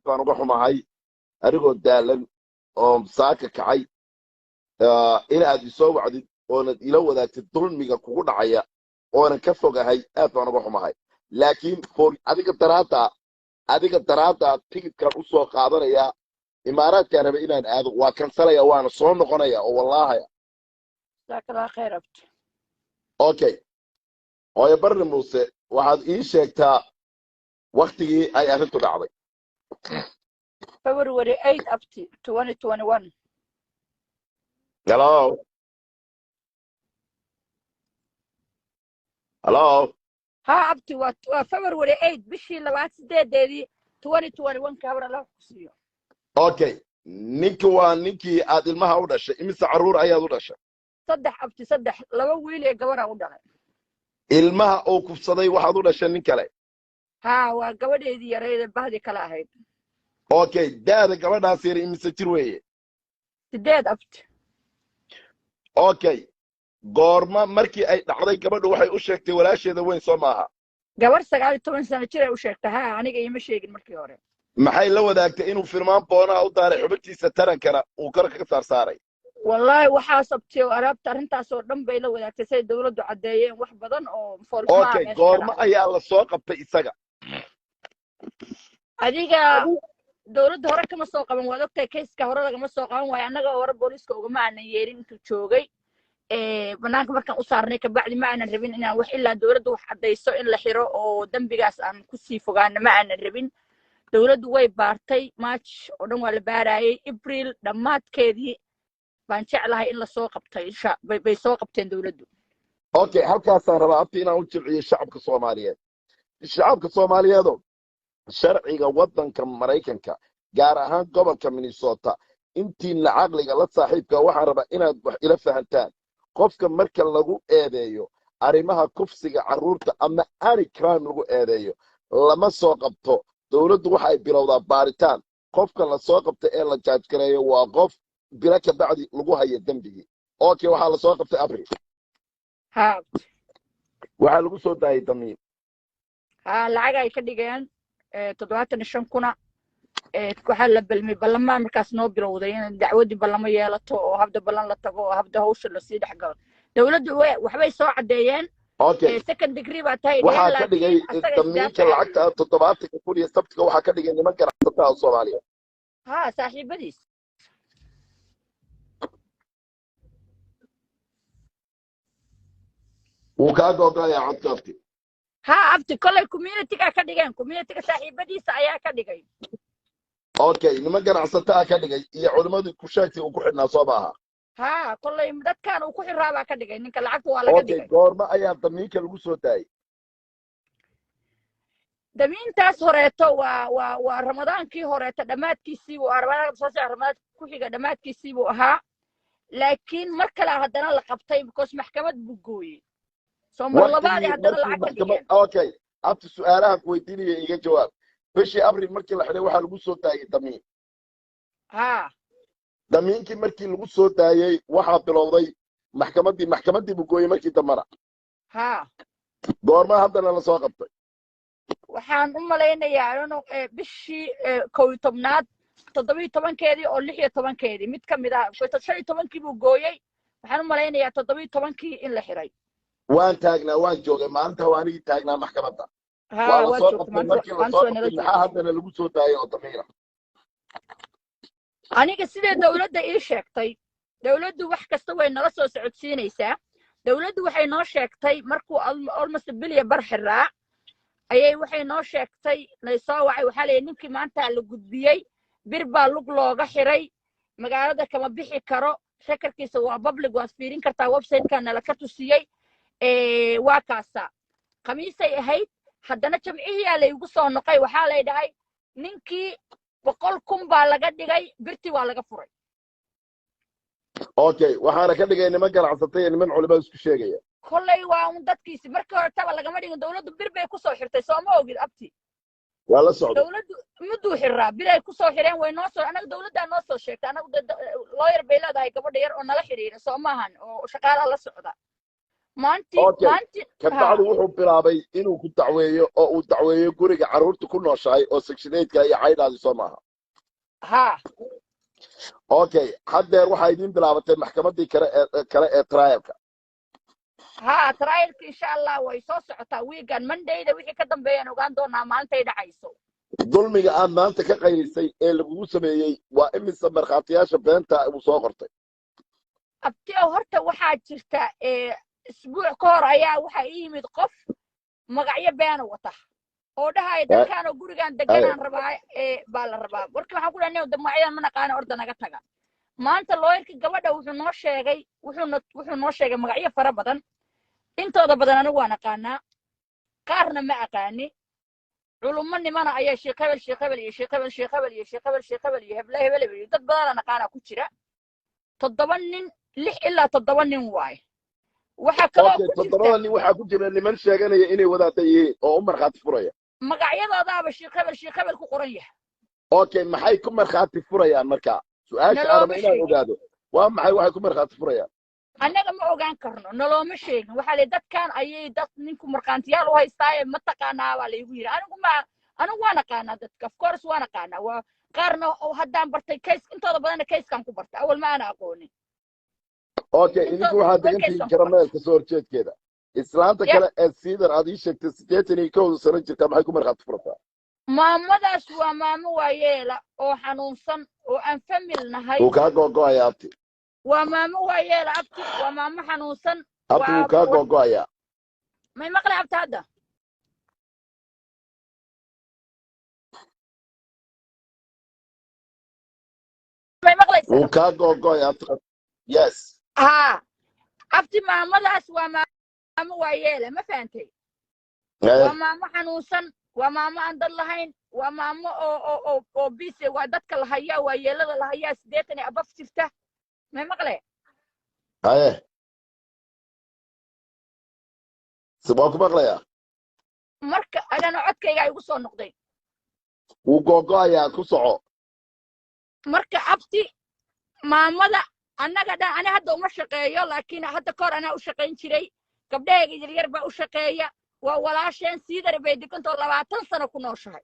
baan uga xumahay anigoo daalan oo saaka kacay inaad isoo wacdid oonad ila wadaagtid dulmiga kugu dhacaya oonan ka fogahay aad baan uga xumahay laakiin adiga daraaddaa tigidkan u soo qaadanaya imaaraadkaan raba inaan aado waa kansalaya waana soo noqonaya oo wallaahaya okay hooyo barni muuse waxaad ii sheegtaa waktigii ay arrintu dhacday February 8 up to 2021. hello Ha up to February 8 bishii 28 2021 kabra la kusiyo. okay ninkii aad ilmaha u dhashay imise caruur ayaad u dhashay saddex laba wiil iyo gabar aan u dhalay ilmaha oo kufsaday waxaad u dhashay nin kale ha waa gabadheedii yareed bahdi kala ahayd okay daada gabadhaas yar imise jir weeye 8 abt okay goorma markii ay dhacday gabadhu waxay u sheegtay walaasheeda weyn soo maaha gabar 19 sano jir ay u sheegtay ha aniga ima sheegin markii hore maxay la wadaagtay inuu firmaan boonaha u daaray xubintiisa tarankana uu kor ka saaray wallahi waxa sabtay arabta arintaas oo dhan bay la wadaagtay say dawladdu cadeeyeen wax badan oo forma okay goorma ayaa la soo qabtay isaga adiga dawladda hore kama soo qaban waad ogtay kayska hore lagama soo qaban waayo annaga hore booliska ugama aanan yeerin intuu joogay banaanka markaan u saarnay ka bacdi ma aanan rabin inaan wax ilaa dawladdu wax cadeyso in la xiro oo dambigaas aan ku sii fogaano ma aanan rabin dawladdu way baartay march oo dhan waa la baarayay april dhammaadkeedii baan jeclahay in la soo qabtay bay soo qabteen dawladdu okay halkaasaan rabaa abti inaan u jilciyo shacabka soomaaliyeedo sharciga waddanka maraykanka gaar ahaan gobolka minnesota intiina caqliga la saaxiibka waxaan rabaa inaad wax ila fahantaan qofka marka lagu eedeeyo arrimaha kufsiga carruurta ama any crime lagu eedeeyo lama soo qabto dawladdu waxay bilowdaa baaritaan qofka la soo qabta ee la jaajgareeyo waa qof bila ka bacdi lagu hayo dembigii okay waxaa la soo qabtay abril waxaa lagu soo daayay damiin lacag ay ka dhigeen 75 kuna waxaa la balmay ballamaan markaas noo bilowday in dacwadii ballamo yeelato oo habda ballan la tago oo habda hawsha la sii dhexgalo dawladdu waxbay soo cadeeyeen okay second degree baa tahay waxaa ka dhigay damiinka lacagta 70 kun iyo sabtiga waxaa ka dhigay niman ganacsatada Soomaaliya saaxiibadiis وكاد وقايا عدكتي abti kolay community-ga ka dhigeen community-ga saaxiibadiisa ayaa ka dhigay okay niman ganacsatada ka dhigay iyo culimadu ku sheegtay uu ku xidhnaa soo baaha kolay dadkan uu ku xiraabaa ka dhigay ninka lacagta waa laga dhigay goorma ayaa damiinka lagu soo daayay damiintaas horeeto waa ramadaankii horeeto dhammaadkiisii buu ramadaanka ku xiga dhammaadkiisii buu ahaa laakiin mar kale haddana la qabtay because maxkamad buu gooyey soomar labaad haddana lacag ka dhigeen okay abti su'aalaha ku weydiinaya iga jawaab bishii abril markii la xidhay waxaa lagu soo daayay damiin damiinkii markii lagu soo daayay waxaa bilowday maxkamaddii buu gooyey markii dambana goorma haddana la soo qabtay waxaan u malaynayaa bishii 11aad 17keedii oo 16keedii mid ka mid ah 15kii buu gooyey waxaan u malaynayaa 17kii in la xiray waan taagnaa waan joogay maalinta waanigii taagnaa maxkamadda waa la soo qabtay markii la soo qabtay maxaa haddana lagu soo daayay oo damiira aniga sidee dawladda ii sheegtay dawladdu wax kasta way nala soo socodsiinaysaa dawladdu waxay noo sheegtay markuu almost bilya bar xiraa ayay waxay noo sheegtay laysoo wacay waxaa leeyahay ninkii maanta la gudbiyey bir baa lug looga xiray magaalada kama bixi karo shekarkiisa waa public waad fiirin kartaa website-ka nala ka tusiyey waa kaasa khamiisay ahayd haddana jamcihiyaa laygu soo noqay waxaa lay dhahay ninkii 100 kun baa laga dhigay birtii waa laga furay okay waxaana ka dhigay niman ganacsatay iyo niman culimada isku sheegaya kollay waa un dadkiisi markii hore taba lagama dhigin dawladdu bir bay ku soo xirtay sooma ogid abti waa la socday dawladdu muduu xiraa bir ay ku soo xireen way noo soo anaga dawladda noo soo sheegtay anagu lawyer bay leedahay gabadha yar oo nala xiriira soomahan oo shaqaalaha la socda maanti kabacdu wuxuu bilaabay inuu ku dacweeyo oo uu dacweeyo guriga carruurta ku nooshahay oo section 8ka iyo caydhaadi soo maaha ha haddeer waxaa idiin bilaabatay maxkamaddii kale ee trialka ha trialka insha allah way soo socotaa weegan mondayda wixii ka dambeeyaan ogaan doonaa maalintay dhacayso dulmiga aad maanta ka qaylisay ee lagugu sameeyey waa imise markhaatiyaasha beenta uu soo qortay abtiyo horta waxaa jirta isbuuc ka hor ayaa waxaa ii yimid qof magacyo beena wata oo dhahaya dadkaanoo gurigaan deganaan rabaa baa la rabaa marka waxaan ku dhahnay magacyadan ma naqaana orda naga taga maanta looyarka gabadha wuxuu noo sheegay magacyo fara badan intooda badan anigu waan aqaanaa qaarna ma aqaani culummo nimana ayaa sheekh hebel iyo hebel dad badan aqaana ku jira 7 nin 6 ilaa 7 nin waay waxa kale oo 7 nin waxa ku jira niman sheeganaya inay wadaata yihiin oo u markhaati furaya magacyadoodaaba sheekh hebel ku qoran yahay maxay ku markhaati furayaan marka su'aasha araba inaan ogaado waa maxay waxay ku markhaati furayaan annaga ma ogaan karno noloma sheegin waxa la dadkan ayay dad ninku markaantiyaal u haystaaye ma taqaanaa baa laygu yiri anigu waan aqaanaa dadka of course waan aqaanaa waa qaarna haddaan bartay case intooda badanna casekan ku bartay awal ma ana aqoonin idinku waxaad degantihiin karameelka soo horjeedkeeda islaanta kale ee siidar aad ii sheegtay 81 sano jirta maxay ku markhaati furtaa maamadaas waa maamo waayeela oo xanuunsan oo aan famil nahay uu kaa go'go'aya abti waa maamo waayeela abti waa maamo xanuunsan abti uu kaa go'go'aya may maqlay abti hadda may maqlaysaa uu kaa go'go'aya abti yes abti maamadaas waa maamo waayeela ma fahantay waa maamo xanuunsan waa maamo aan dad lahayn waa maamo oo bise waa dadka la hayaa waa yeelada la hayaa 80 abaf jirta may maqle waa ku maqlaya marka adana codkayga igu soo noqday wuu go'go'ayaa ku soco marka abti maamada annaga dhan ana hadda uma shaqeeyo laakiin hadda kor ana u shaqayn jiray gabdhahayga yaryar baa u shaqeeya waa walaasheen siidar bay degantoo 20 sano ku nooshahay